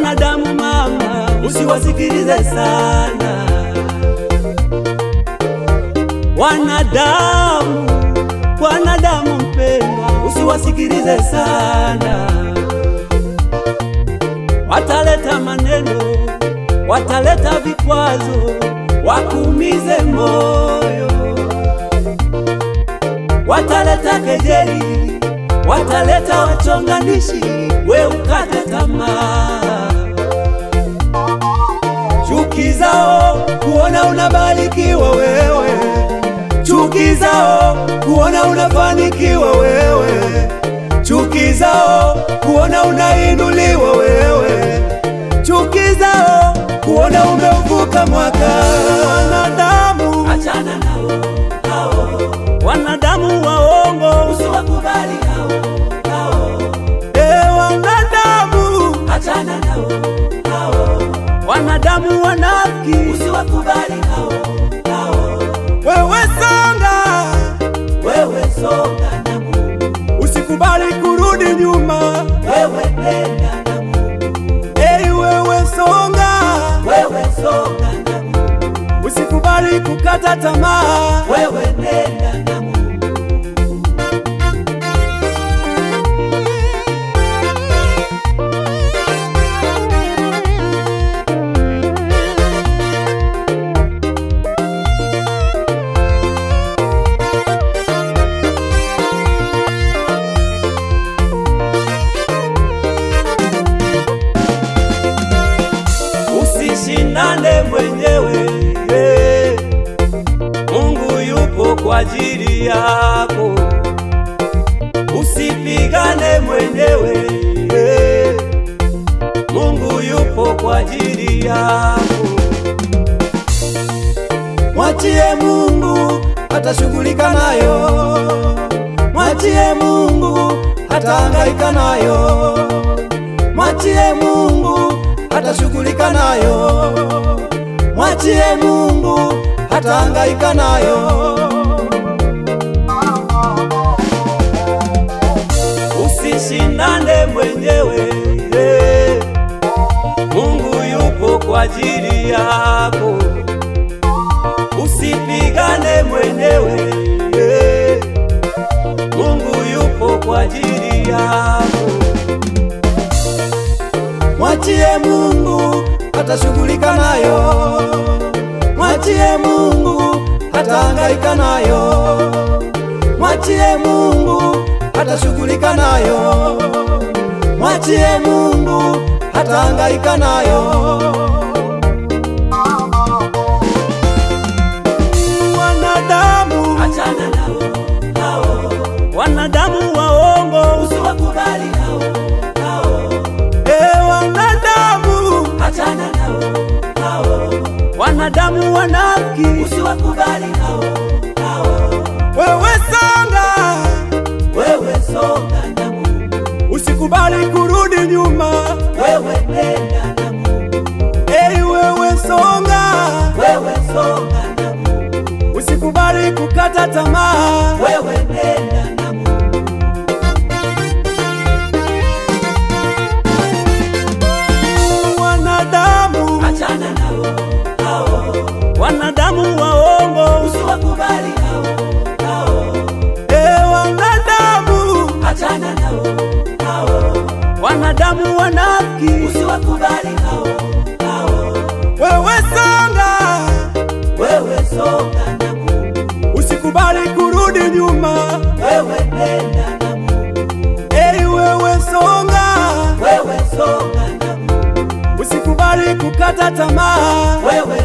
Wanadamu mama, usiwasikilize sana. Wanadamu mpendwa, usiwasikilize sana. Wataleta maneno, wataleta vikwazo, wakuumize moyo. Wataleta kejeli, wataleta wachonganishi, we ukate tamaa. Chuki zao kuona unabarikiwa wewe, chuki zao kuona unafanikiwa wewe, chuki zao kuona unainuliwa wewe, chuki zao kuona umeuvuka mwaka. Wanadamu achana nao hao, wanadamu waongo, usiwakubali hao. Wanadamu Achana nao hao, wanadamu wanafiki, usiwakubali hao. wewe songa na Mungu, usikubali kurudi nyuma, wewe nenda na Mungu, wewe songa na Mungu, usikubali kukata tamaa, wewe nenda na Mungu. Usishindane mwenyewe, Mungu yupo kwa ajili yako. Usipigane mwenyewe, Mungu yupo kwa ajili yako. Mwachie Mungu atashughulika nayo, mwachie Mungu atahangaika nayo, mwachie Mungu atashughulika nayo, mwachie Mungu atahangaika nayo. Usishindane mwenyewe, Mungu yupo kwa ajili yako. Usipigane mwenyewe, Mungu yupo kwa ajili yako. Mwachie Mungu atashughulika nayo, mwachie Mungu atahangaika nayo, mwachie Mungu atashughulika nayo, mwachie Mungu atahangaika nayo. Wanadamu Achana nao hao, wanadamu waongo, usiwakubali hao. Wanadamu Achana nao hao, wanadamu wanafiki, usiwakubali hao. wewe songa na Mungu, usikubali kurudi nyuma, wewe nenda na Mungu, wewe songa na Mungu, usikubali kukata tamaa, wewe nenda na Mungu. Wanadamu Achana nao hao, wanadamu waongo, usiwakubali hao. Wanadamu Achana nao hao, wanadamu wanafiki, usiwakubali hao. wewe songa na Mungu, usikubali kurudi nyuma, wewe nenda na Mungu, wewe songa na Mungu, usikubali kukata tamaa, wewe